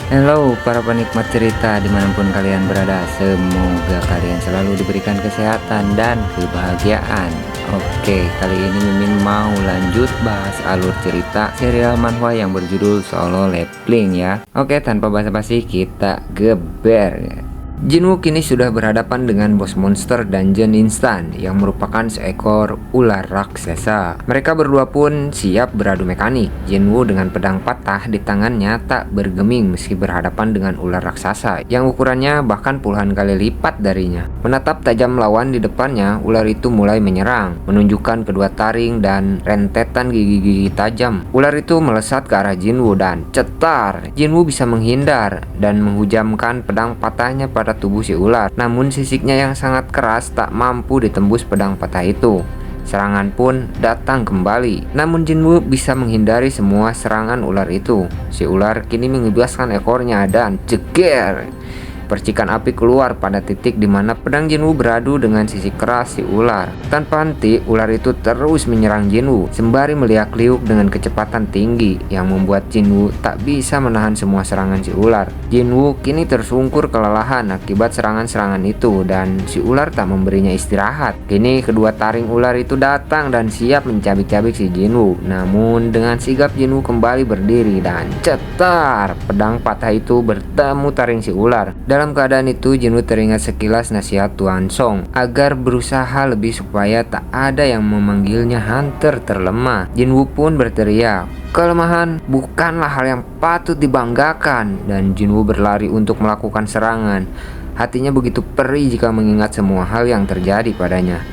Halo para penikmat cerita dimanapun kalian berada. Semoga kalian selalu diberikan kesehatan dan kebahagiaan. Oke, kali ini Mimin mau lanjut bahas alur cerita serial manhwa yang berjudul Solo Leveling ya. Oke, tanpa basa-basi kita geber ya. Jinwoo kini sudah berhadapan dengan bos monster dungeon instan yang merupakan seekor ular raksasa. Mereka berdua pun siap beradu mekanik. Jinwoo dengan pedang patah di tangannya tak bergeming meski berhadapan dengan ular raksasa yang ukurannya bahkan puluhan kali lipat darinya. Menatap tajam lawan di depannya, ular itu mulai menyerang, menunjukkan kedua taring dan rentetan gigi-gigi tajam. Ular itu melesat ke arah Jinwoo dan cetar. Jinwoo bisa menghindar dan menghujamkan pedang patahnya pada tubuh si ular. Namun sisiknya yang sangat keras tak mampu ditembus pedang patah itu. Serangan pun datang kembali. Namun Jinwoo bisa menghindari semua serangan ular itu. Si ular kini mengebaskan ekornya dan ceger. Percikan api keluar pada titik di mana pedang Jinwoo beradu dengan sisi keras si ular. Tanpa henti, ular itu terus menyerang Jinwoo sembari meliak-liuk dengan kecepatan tinggi yang membuat Jinwoo tak bisa menahan semua serangan si ular. Jinwoo kini tersungkur kelelahan akibat serangan-serangan itu dan si ular tak memberinya istirahat. Kini kedua taring ular itu datang dan siap mencabik-cabik si Jinwoo. Namun dengan sigap Jinwoo kembali berdiri dan cetar, pedang patah itu bertemu taring si ular. Dalam keadaan itu, Jinwoo teringat sekilas nasihat Tuan Song agar berusaha lebih supaya tak ada yang memanggilnya hunter terlemah. Jinwoo pun berteriak, "Kelemahan bukanlah hal yang patut dibanggakan," dan Jinwoo berlari untuk melakukan serangan. Hatinya begitu perih jika mengingat semua hal yang terjadi padanya.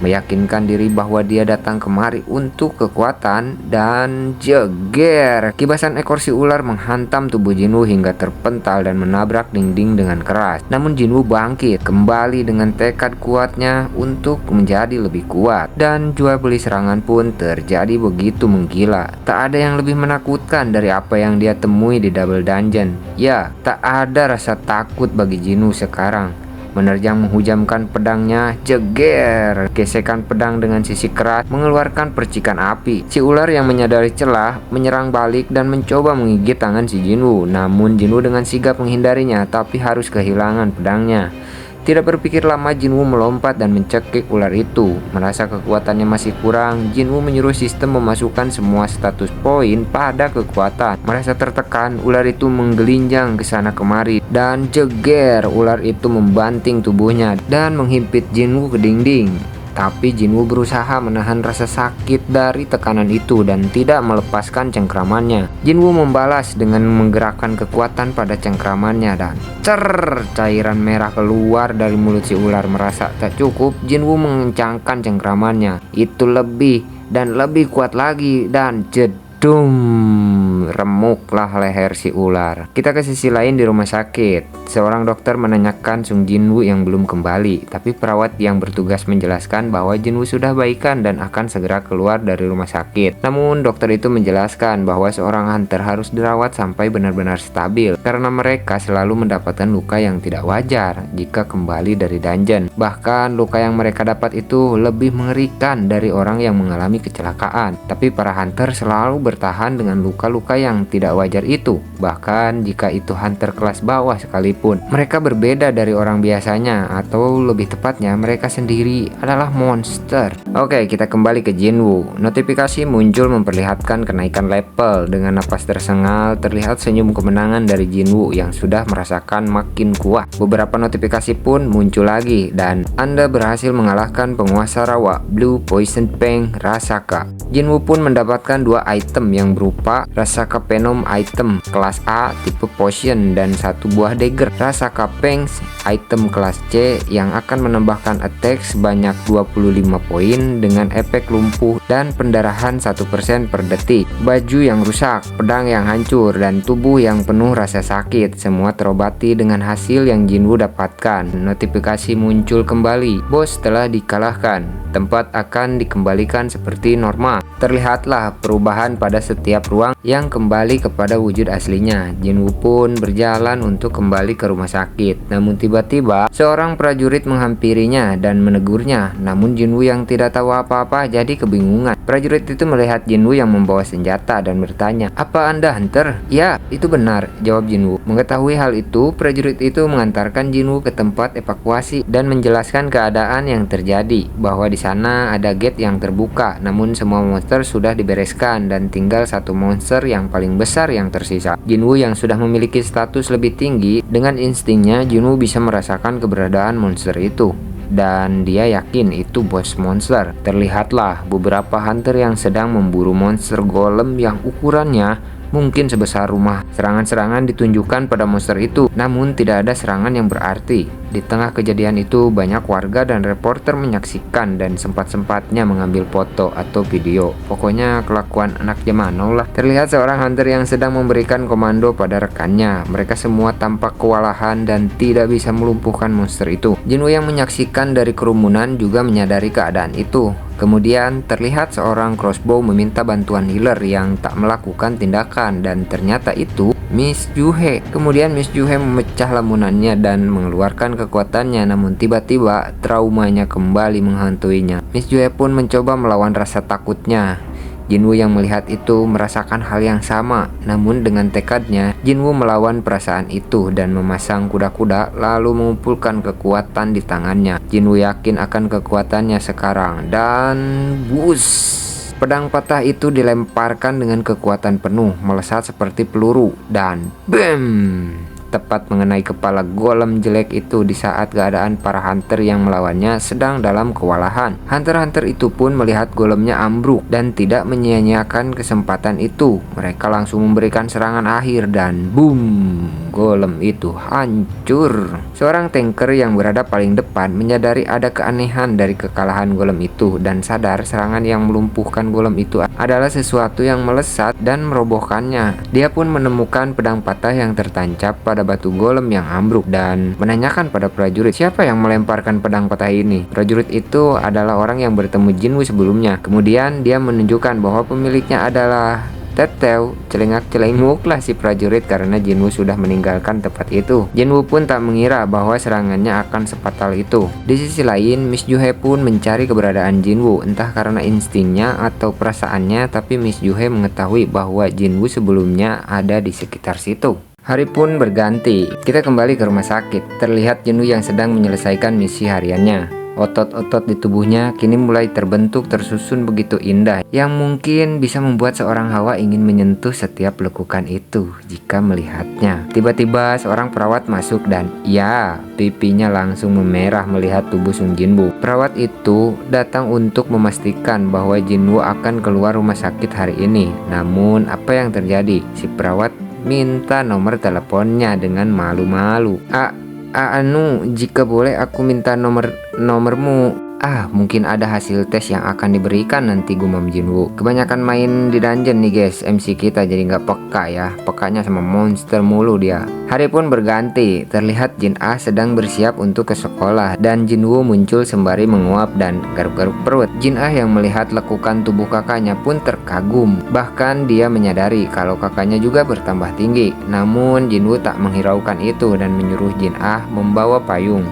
Meyakinkan diri bahwa dia datang kemari untuk kekuatan dan jeger. Kibasan ekor si ular menghantam tubuh Jinwoo hingga terpental dan menabrak dinding dengan keras. Namun Jinwoo bangkit kembali dengan tekad kuatnya untuk menjadi lebih kuat. Dan jual beli serangan pun terjadi begitu menggila. Tak ada yang lebih menakutkan dari apa yang dia temui di Double Dungeon. Ya, tak ada rasa takut bagi Jinwoo sekarang. Menerjang menghujamkan pedangnya, jeger. Gesekan pedang dengan sisi keras mengeluarkan percikan api. Si ular yang menyadari celah menyerang balik dan mencoba menggigit tangan si Jinwoo. Namun Jinwoo dengan sigap menghindarinya, tapi harus kehilangan pedangnya. Tidak berpikir lama, Jinwoo melompat dan mencekik ular itu. Merasa kekuatannya masih kurang, Jinwoo menyuruh sistem memasukkan semua status poin pada kekuatan. Merasa tertekan, ular itu menggelinjang ke sana kemari dan jeger, ular itu membanting tubuhnya dan menghimpit Jinwoo ke dinding. Tapi Jinwoo berusaha menahan rasa sakit dari tekanan itu dan tidak melepaskan cengkramannya. Jinwoo membalas dengan menggerakkan kekuatan pada cengkramannya dan cairan merah keluar dari mulut si ular. Merasa tak cukup, Jinwoo mengencangkan cengkramannya. Itu lebih dan lebih kuat lagi dan remuklah leher si ular. Kita ke sisi lain di rumah sakit. Seorang dokter menanyakan Sung Jinwoo yang belum kembali, tapi perawat yang bertugas menjelaskan bahwa Jinwoo sudah baikan dan akan segera keluar dari rumah sakit. Namun dokter itu menjelaskan bahwa seorang hunter harus dirawat sampai benar-benar stabil karena mereka selalu mendapatkan luka yang tidak wajar jika kembali dari dungeon. Bahkan luka yang mereka dapat itu lebih mengerikan dari orang yang mengalami kecelakaan. Tapi para hunter selalu bertahan dengan luka-luka yang tidak wajar itu. Bahkan jika itu hunter kelas bawah sekalipun, mereka berbeda dari orang biasanya, atau lebih tepatnya mereka sendiri adalah monster. Oke, kita kembali ke Jinwoo. Notifikasi muncul memperlihatkan kenaikan level. Dengan napas tersengal, terlihat senyum kemenangan dari Jinwoo yang sudah merasakan makin kuat. Beberapa notifikasi pun muncul lagi dan Anda berhasil mengalahkan penguasa rawa Blue Poison Fang Rasaka. Jinwoo pun mendapatkan dua item yang berupa Rasaka Venom item kelas A tipe potion dan satu buah dagger Rasaka Fangs item kelas C yang akan menambahkan attack sebanyak 25 poin dengan efek lumpuh dan pendarahan 1% per detik. Baju yang rusak, pedang yang hancur, dan tubuh yang penuh rasa sakit semua terobati dengan hasil yang Jinwoo dapatkan. Notifikasi muncul kembali. Bos telah dikalahkan. Tempat akan dikembalikan seperti normal. Terlihatlah perubahan pada setiap ruang yang kembali kepada wujud aslinya. Jinwoo pun berjalan untuk kembali ke rumah sakit. Namun tiba-tiba seorang prajurit menghampirinya dan menegurnya. Namun Jinwoo yang tidak tahu apa-apa jadi kebingungan kebingungan. Prajurit itu melihat Jinwoo yang membawa senjata dan bertanya, "Apa Anda hunter?" "Ya, itu benar," jawab Jinwoo. Mengetahui hal itu, prajurit itu mengantarkan Jinwoo ke tempat evakuasi dan menjelaskan keadaan yang terjadi, bahwa di sana ada gate yang terbuka, namun semua monster sudah dibereskan dan tinggal satu monster yang paling besar yang tersisa. Jinwoo yang sudah memiliki status lebih tinggi, dengan instingnya Jinwoo bisa merasakan keberadaan monster itu. Dan dia yakin itu bos monster. Terlihatlah beberapa hunter yang sedang memburu monster golem yang ukurannya mungkin sebesar rumah. Serangan-serangan ditunjukkan pada monster itu, namun tidak ada serangan yang berarti. Di tengah kejadian itu, banyak warga dan reporter menyaksikan dan sempat-sempatnya mengambil foto atau video. Pokoknya kelakuan anak zaman now lah. Terlihat seorang hunter yang sedang memberikan komando pada rekannya. Mereka semua tampak kewalahan dan tidak bisa melumpuhkan monster itu. Jinwoo yang menyaksikan dari kerumunan juga menyadari keadaan itu. Kemudian terlihat seorang crossbow meminta bantuan healer yang tak melakukan tindakan, dan ternyata itu Miss Juhe. Kemudian Miss Juhe memecah lamunannya dan mengeluarkan kekuatannya, namun tiba-tiba traumanya kembali menghantuinya. Miss Juhe pun mencoba melawan rasa takutnya. Jinwoo yang melihat itu merasakan hal yang sama, namun dengan tekadnya Jinwoo melawan perasaan itu dan memasang kuda-kuda lalu mengumpulkan kekuatan di tangannya. Jinwoo yakin akan kekuatannya sekarang dan bus. Pedang patah itu dilemparkan dengan kekuatan penuh, melesat seperti peluru dan BAM! Tepat mengenai kepala golem jelek itu di saat keadaan para hunter yang melawannya sedang dalam kewalahan. Hunter-hunter itu pun melihat golemnya ambruk dan tidak menyia-nyiakan kesempatan itu. Mereka langsung memberikan serangan akhir dan boom! Golem itu hancur. Seorang tanker yang berada paling depan menyadari ada keanehan dari kekalahan golem itu dan sadar serangan yang melumpuhkan golem itu adalah sesuatu yang melesat dan merobohkannya. Dia pun menemukan pedang patah yang tertancap pada batu golem yang ambruk dan menanyakan pada prajurit, siapa yang melemparkan pedang patah ini. Prajurit itu adalah orang yang bertemu Jinwoo sebelumnya. Kemudian dia menunjukkan bahwa pemiliknya adalah Teteu. Celengak-celenguklah si prajurit karena Jinwoo sudah meninggalkan tempat itu. Jinwoo pun tak mengira bahwa serangannya akan sefatal itu. Di sisi lain, Miss Juhe pun mencari keberadaan Jinwoo, entah karena instingnya atau perasaannya, tapi Miss Juhe mengetahui bahwa Jinwoo sebelumnya ada di sekitar situ. Hari pun berganti. Kita kembali ke rumah sakit. Terlihat Jinwoo yang sedang menyelesaikan misi hariannya. Otot-otot di tubuhnya kini mulai terbentuk tersusun begitu indah, yang mungkin bisa membuat seorang hawa ingin menyentuh setiap lekukan itu jika melihatnya. Tiba-tiba seorang perawat masuk dan ya, pipinya langsung memerah melihat tubuh Sung Jinwoo. Perawat itu datang untuk memastikan bahwa Jinwoo akan keluar rumah sakit hari ini. Namun apa yang terjadi? Si perawat minta nomor teleponnya dengan malu-malu. Jika boleh aku minta nomormu. Mungkin ada hasil tes yang akan diberikan nanti, gumam Jinwoo. Kebanyakan main di dungeon nih guys, MC kita jadi nggak peka ya. Pekanya sama monster mulu dia. Hari pun berganti. Terlihat Jin Ah sedang bersiap untuk ke sekolah dan Jinwoo muncul sembari menguap dan garuk-garuk perut. Jin Ah yang melihat lekukan tubuh kakaknya pun terkagum. Bahkan dia menyadari kalau kakaknya juga bertambah tinggi. Namun Jinwoo tak menghiraukan itu dan menyuruh Jin Ah membawa payung.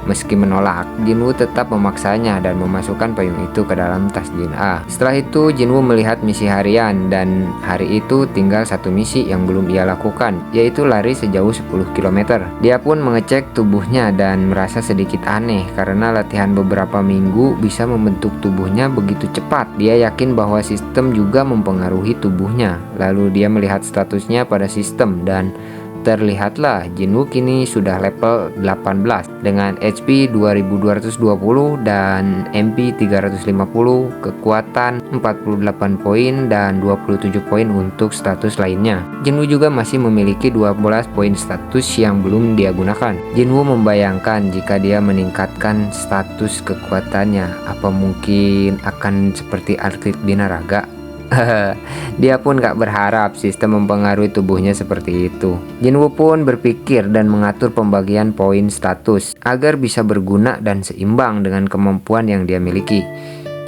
Meski menolak, Jinwoo tetap memaksanya dan memasukkan payung itu ke dalam tas Jin Ah. Setelah itu Jinwoo melihat misi harian dan hari itu tinggal satu misi yang belum ia lakukan, yaitu lari sejauh 10 km. Dia pun mengecek tubuhnya dan merasa sedikit aneh karena latihan beberapa minggu bisa membentuk tubuhnya begitu cepat. Dia yakin bahwa sistem juga mempengaruhi tubuhnya. Lalu dia melihat statusnya pada sistem dan terlihatlah Jinwoo kini sudah level 18 dengan HP 2220 dan MP 350, kekuatan 48 poin dan 27 poin untuk status lainnya. Jinwoo juga masih memiliki 12 poin status yang belum dia gunakan. Jinwoo membayangkan jika dia meningkatkan status kekuatannya, apa mungkin akan seperti atlet binaraga? Dia pun gak berharap sistem mempengaruhi tubuhnya seperti itu. Jinwoo pun berpikir dan mengatur pembagian poin status agar bisa berguna dan seimbang dengan kemampuan yang dia miliki.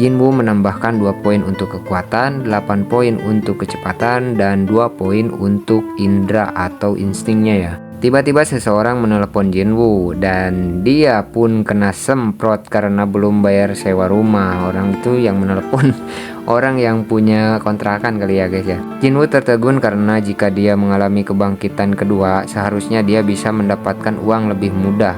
Jinwoo menambahkan 2 poin untuk kekuatan, 8 poin untuk kecepatan, dan 2 poin untuk indera atau instingnya ya. Tiba-tiba seseorang menelepon Jinwoo dan dia pun kena semprot karena belum bayar sewa rumah. Orang itu yang menelepon orang yang punya kontrakan kali ya guys ya. Jinwoo tertegun karena jika dia mengalami kebangkitan kedua, seharusnya dia bisa mendapatkan uang lebih mudah.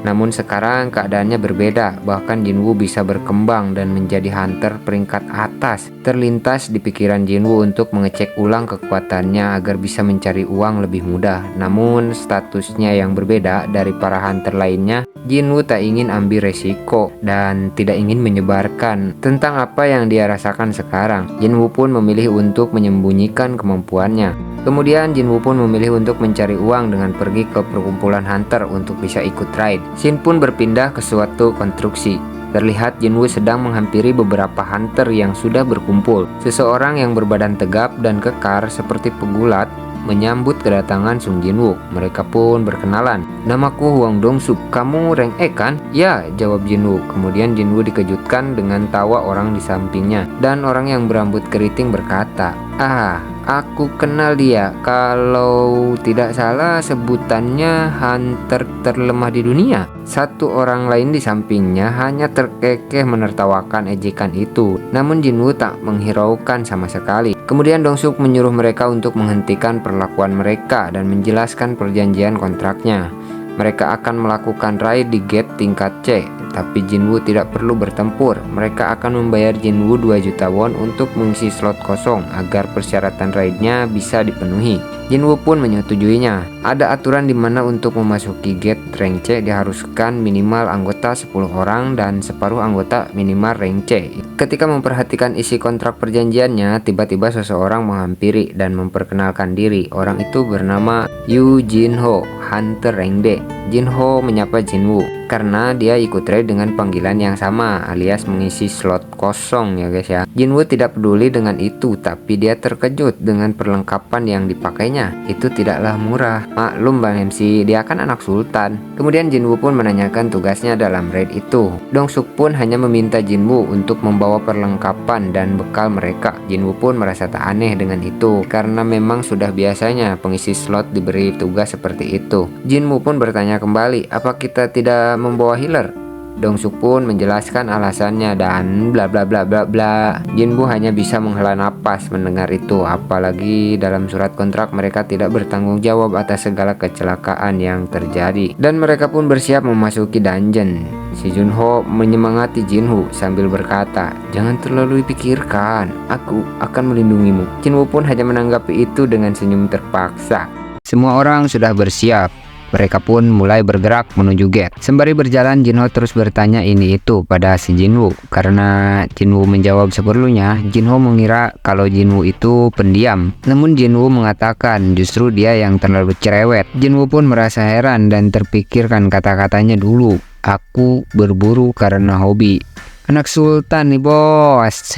Namun sekarang keadaannya berbeda, bahkan Jinwoo bisa berkembang dan menjadi hunter peringkat atas. Terlintas di pikiran Jinwoo untuk mengecek ulang kekuatannya agar bisa mencari uang lebih mudah. Namun statusnya yang berbeda dari para hunter lainnya, Jinwoo tak ingin ambil resiko dan tidak ingin menyebarkan tentang apa yang dia rasakan sekarang. Jinwoo pun memilih untuk menyembunyikan kemampuannya. Kemudian Jinwoo pun memilih untuk mencari uang dengan pergi ke perkumpulan hunter untuk bisa ikut raid. Shin pun berpindah ke suatu konstruksi. Terlihat Jinwoo sedang menghampiri beberapa hunter yang sudah berkumpul. Seseorang yang berbadan tegap dan kekar seperti pegulat menyambut kedatangan Sung Jinwoo. Mereka pun berkenalan. "Namaku Hwang Dong-suk, kamu rank E kan?" "Ya," jawab Jinwoo. Kemudian Jinwoo dikejutkan dengan tawa orang di sampingnya. Dan orang yang berambut keriting berkata, "Ah, aku kenal dia. Kalau tidak salah sebutannya hunter terlemah di dunia." Satu orang lain di sampingnya hanya terkekeh menertawakan ejekan itu. Namun Jinwoo tak menghiraukan sama sekali. Kemudian Dong-suk menyuruh mereka untuk menghentikan perlakuan mereka dan menjelaskan perjanjian kontraknya. Mereka akan melakukan raid di gate tingkat C, tapi Jinwoo tidak perlu bertempur. Mereka akan membayar Jinwoo 2 juta won untuk mengisi slot kosong agar persyaratan raidnya bisa dipenuhi. Jinwoo pun menyetujuinya. Ada aturan di mana untuk memasuki gate rank C diharuskan minimal anggota 10 orang dan separuh anggota minimal rank C. Ketika memperhatikan isi kontrak perjanjiannya, tiba-tiba seseorang menghampiri dan memperkenalkan diri. Orang itu bernama Yu Jinho, hunter rank D. Jinho menyapa Jinwoo karena dia ikut raid dengan panggilan yang sama alias mengisi slot kosong ya guys ya. Jinwoo tidak peduli dengan itu, tapi dia terkejut dengan perlengkapan yang dipakainya. Itu tidaklah murah. Maklum Bang MC, dia kan anak sultan. Kemudian Jinwoo pun menanyakan tugasnya dalam raid itu. Dong-suk pun hanya meminta Jinwoo untuk membawa perlengkapan dan bekal mereka. Jinwoo pun merasa tak aneh dengan itu karena memang sudah biasanya pengisi slot diberi tugas seperti itu. Jinwoo pun bertanya kembali, "Apa kita tidak membawa healer?" Dong-suk pun menjelaskan alasannya dan bla bla bla bla bla. Jinwoo hanya bisa menghela napas mendengar itu, apalagi dalam surat kontrak mereka tidak bertanggung jawab atas segala kecelakaan yang terjadi. Dan mereka pun bersiap memasuki dungeon. Si Junho menyemangati Jinwoo sambil berkata, "Jangan terlalu dipikirkan, aku akan melindungimu." Jinwoo pun hanya menanggapi itu dengan senyum terpaksa. Semua orang sudah bersiap. Mereka pun mulai bergerak menuju gate. Sembari berjalan, Jinho terus bertanya ini itu pada si Jinwoo. Karena Jinwoo menjawab seperlunya, Jinho mengira kalau Jinwoo itu pendiam. Namun Jinwoo mengatakan justru dia yang terlalu cerewet. Jinwoo pun merasa heran dan terpikirkan kata-katanya dulu. "Aku berburu karena hobi." Anak sultan nih bos.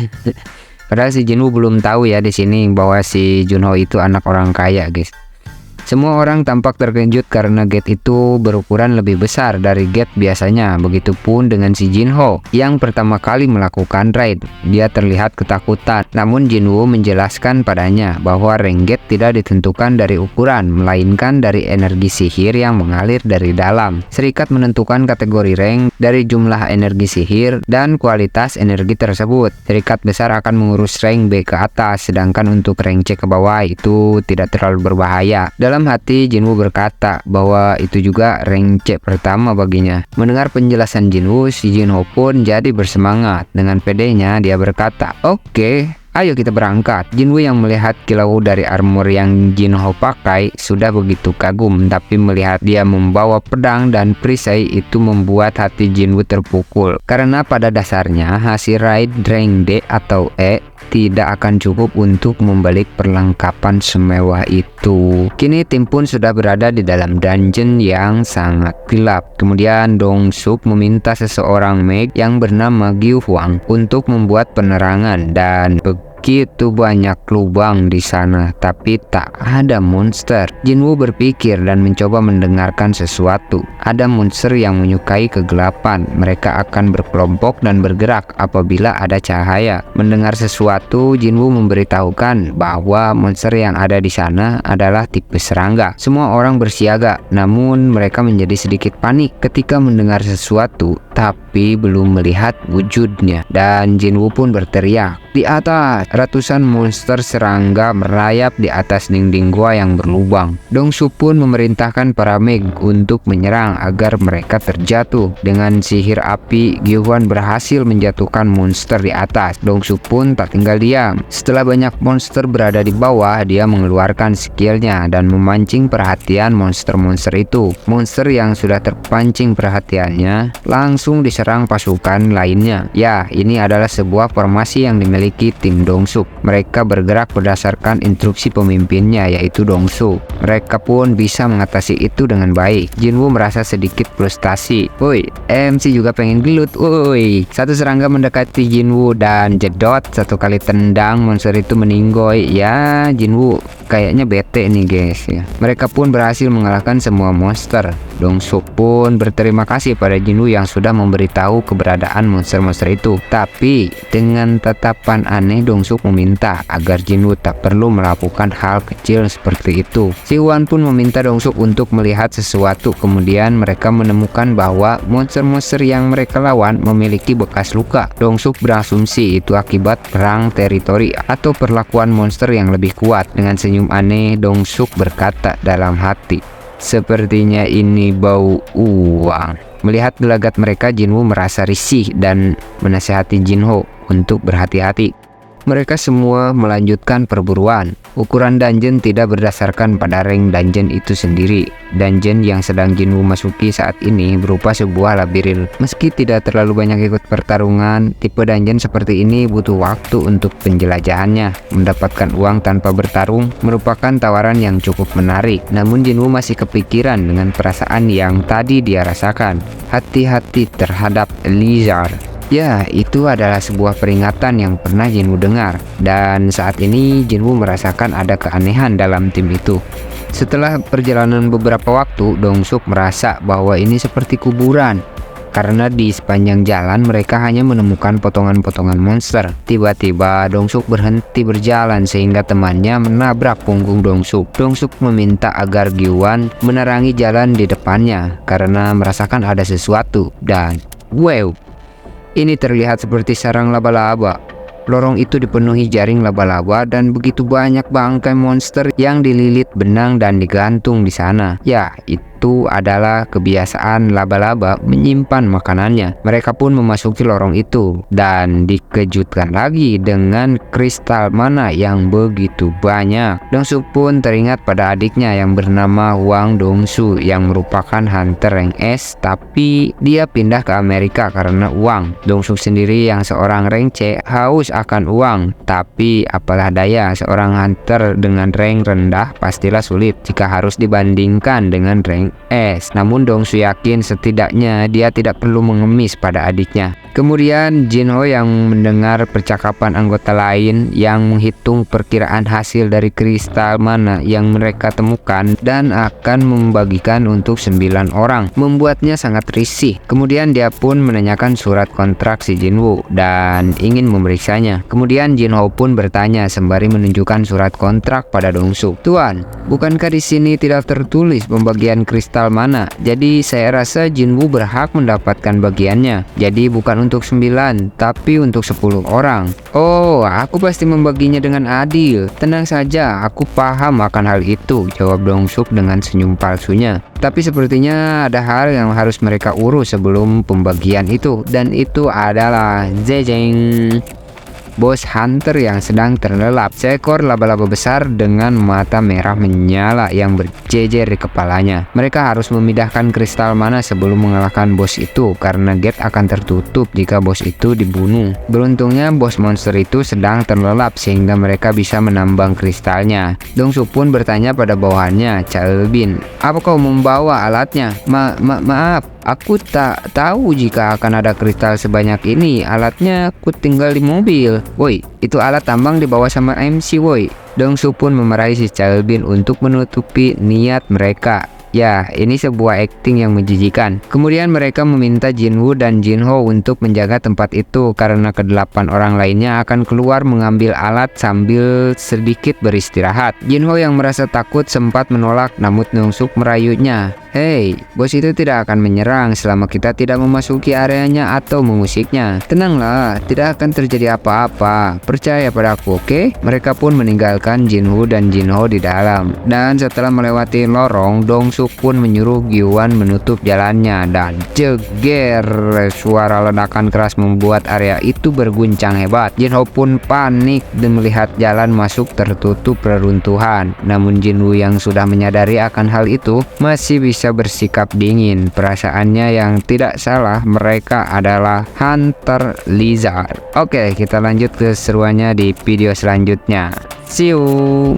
Padahal si Jinwoo belum tahu ya di sini bahwa si Junho itu anak orang kaya guys. Semua orang tampak terkejut karena gate itu berukuran lebih besar dari gate biasanya. Begitupun dengan si Jinho yang pertama kali melakukan raid. Dia terlihat ketakutan. Namun Jinwoo menjelaskan padanya bahwa rank gate tidak ditentukan dari ukuran, melainkan dari energi sihir yang mengalir dari dalam. Serikat menentukan kategori rank dari jumlah energi sihir dan kualitas energi tersebut. Serikat besar akan mengurus rank B ke atas, sedangkan untuk rank C ke bawah itu tidak terlalu berbahaya. Dalam hati Jinwoo berkata bahwa itu juga rank C pertama baginya. Mendengar penjelasan Jinwoo, si Jinho pun jadi bersemangat. Dengan pedenya dia berkata, "Oke, ayo kita berangkat." Jinwoo yang melihat kilau dari armor yang Jinho pakai sudah begitu kagum, tapi melihat dia membawa pedang dan perisai itu membuat hati Jinwoo terpukul. Karena pada dasarnya hasil raid rank D atau E tidak akan cukup untuk membalik perlengkapan semewah itu. Kini tim pun sudah berada di dalam dungeon yang sangat gelap. Kemudian Dong-suk meminta seseorang Meg yang bernama Gyu Hwang untuk membuat penerangan dan begitu banyak lubang di sana, tapi tak ada monster. Jinwoo berpikir dan mencoba mendengarkan sesuatu. Ada monster yang menyukai kegelapan. Mereka akan berkelompok dan bergerak apabila ada cahaya. Mendengar sesuatu, Jinwoo memberitahukan bahwa monster yang ada di sana adalah tipe serangga. Semua orang bersiaga, namun mereka menjadi sedikit panik ketika mendengar sesuatu tapi belum melihat wujudnya. Dan Jinwoo pun berteriak, "Di atas!" Ratusan monster serangga merayap di atas dinding gua yang berlubang. Dongsu pun memerintahkan para Meg untuk menyerang agar mereka terjatuh. Dengan sihir api, Gyuhwan berhasil menjatuhkan monster di atas. Dongsu pun tak tinggal diam. Setelah banyak monster berada di bawah, dia mengeluarkan skillnya dan memancing perhatian monster-monster itu. Monster yang sudah terpancing perhatiannya langsung diserang pasukan lainnya. Ya, ini adalah sebuah formasi yang dimiliki tim Dongsuk. Mereka bergerak berdasarkan instruksi pemimpinnya, yaitu Dongsu. Mereka pun bisa mengatasi itu dengan baik. Jinwoo merasa sedikit frustasi. Woi, MC juga pengen gelut. Woi, satu serangga mendekati Jinwoo dan jedot satu kali tendang monster itu meninggoy. Ya, Jinwoo kayaknya bete nih guys ya. Mereka pun berhasil mengalahkan semua monster. Dongsu pun berterima kasih pada Jinwoo yang sudah memberitahu keberadaan monster-monster itu. Tapi dengan tatapan aneh, Dongsu meminta agar Jinwoo tak perlu melakukan hal kecil seperti itu. Si Hwan pun meminta Dongsu untuk melihat sesuatu. Kemudian mereka menemukan bahwa monster-monster yang mereka lawan memiliki bekas luka. Dongsu berasumsi itu akibat perang teritori atau perlakuan monster yang lebih kuat. Dengan senyum aneh, Dongsu berkata dalam hati, "Sepertinya ini bau uang." Melihat gelagat mereka, Jinwoo merasa risih dan menasihati Jinho untuk berhati-hati. Mereka semua melanjutkan perburuan. Ukuran dungeon tidak berdasarkan pada rank dungeon itu sendiri. Dungeon yang sedang Jinwoo masuki saat ini berupa sebuah labirin. Meski tidak terlalu banyak ikut pertarungan, tipe dungeon seperti ini butuh waktu untuk penjelajahannya. Mendapatkan uang tanpa bertarung merupakan tawaran yang cukup menarik. Namun Jinwoo masih kepikiran dengan perasaan yang tadi dia rasakan. Hati-hati terhadap Lizard. Ya, itu adalah sebuah peringatan yang pernah Jinwoo dengar. Dan saat ini Jinwoo merasakan ada keanehan dalam tim itu. Setelah perjalanan beberapa waktu, Dongsuk merasa bahwa ini seperti kuburan. Karena di sepanjang jalan mereka hanya menemukan potongan-potongan monster. Tiba-tiba Dongsuk berhenti berjalan sehingga temannya menabrak punggung Dongsuk. Dongsuk meminta agar Gyuhwan menerangi jalan di depannya karena merasakan ada sesuatu. Dan wow, ini terlihat seperti sarang laba-laba. Lorong itu dipenuhi jaring laba-laba dan begitu banyak bangkai monster yang dililit benang dan digantung di sana. Ya, itu adalah kebiasaan laba-laba menyimpan makanannya. Mereka pun memasuki lorong itu dan dikejutkan lagi dengan kristal mana yang begitu banyak. Dongsu pun teringat pada adiknya yang bernama Hwang Dongsu yang merupakan hunter rank S, tapi dia pindah ke Amerika karena uang. Dongsu sendiri yang seorang rank C haus akan uang, tapi apalah daya, seorang hunter dengan rank rendah pastilah sulit jika harus dibandingkan dengan rank S. Namun Dongsu yakin setidaknya dia tidak perlu mengemis pada adiknya. Kemudian Jinho yang mendengar percakapan anggota lain yang menghitung perkiraan hasil dari kristal mana yang mereka temukan dan akan membagikan untuk 9 orang, membuatnya sangat risih. Kemudian dia pun menanyakan surat kontrak si Jinwoo dan ingin memeriksanya. Kemudian Jinho pun bertanya sembari menunjukkan surat kontrak pada Dongsu. "Tuan, bukankah di sini tidak tertulis pembagian kristal mana? Jadi saya rasa Jinwoo berhak mendapatkan bagiannya. Jadi bukan untuk 9, tapi untuk 10 orang. Oh, aku pasti membaginya dengan adil. Tenang saja, aku paham akan hal itu," jawab Dongsuk dengan senyum palsunya. Tapi sepertinya ada hal yang harus mereka urus sebelum pembagian itu, dan itu adalah Zejeng, bos hunter yang sedang terlelap. Seekor laba-laba besar dengan mata merah menyala yang berjejer di kepalanya. Mereka harus memindahkan kristal mana sebelum mengalahkan bos itu, karena gate akan tertutup jika bos itu dibunuh. Beruntungnya bos monster itu sedang terlelap sehingga mereka bisa menambang kristalnya. Dongsu pun bertanya pada bawahannya, "Chalbin, apa kau membawa alatnya?" Maaf, Aku tak tahu jika akan ada kristal sebanyak ini. Alatnya aku tinggal di mobil. Woi, itu alat tambang dibawa sama MC, woi. Dongsu pun memarahi si Chalbin untuk menutupi niat mereka. Ya, ini sebuah akting yang menjijikan. Kemudian mereka meminta Jinwoo dan Jinho untuk menjaga tempat itu karena kedelapan orang lainnya akan keluar mengambil alat sambil sedikit beristirahat. Jinho yang merasa takut sempat menolak, namun Dongsu merayunya. Hei, bos itu tidak akan menyerang selama kita tidak memasuki areanya atau mengusiknya. Tenanglah, tidak akan terjadi apa-apa. Percaya padaku, oke? Mereka pun meninggalkan Jinwoo dan Jinho di dalam. Dan setelah melewati lorong, Dongsu pun menyuruh Gyuan menutup jalannya dan jeger. Suara ledakan keras membuat area itu berguncang hebat. Jinho pun panik dan melihat jalan masuk tertutup reruntuhan. Namun Jinwoo yang sudah menyadari akan hal itu masih bisa bersikap dingin. Perasaannya yang tidak salah, mereka adalah Hunter Lizard. Oke, kita lanjut ke seruannya di video selanjutnya. See you.